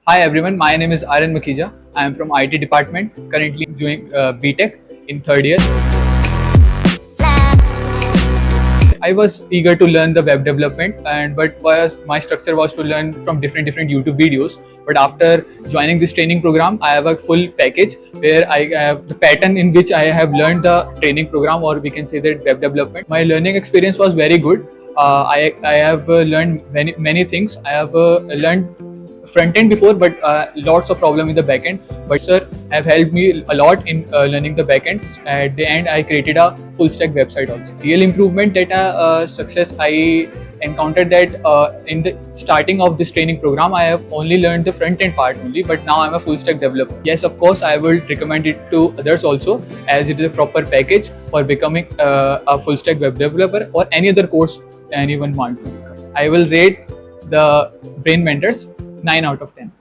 Hi everyone, my name is Aryan. I am from IT department, currently doing BTech in third year. I was eager to learn the web development, but my structure was to learn from different YouTube videos. But after joining this training program, I have a full package where I have the pattern in which I have learned the training program, or we can say that web development. My learning experience was very good. I have learned many things. I have learned front end before, but lots of problem in the back end. But sir have helped me a lot in learning the back end. At the end, I created a full stack website also. Real improvement that success I encountered that in the starting of this training program, I have only learned the front end part only, but now I'm a full stack developer. Yes, of course, I will recommend it to others also, as it is a proper package for becoming a full stack web developer or any other course anyone wants to become. I will rate the Brain Mentors 9 out of 10.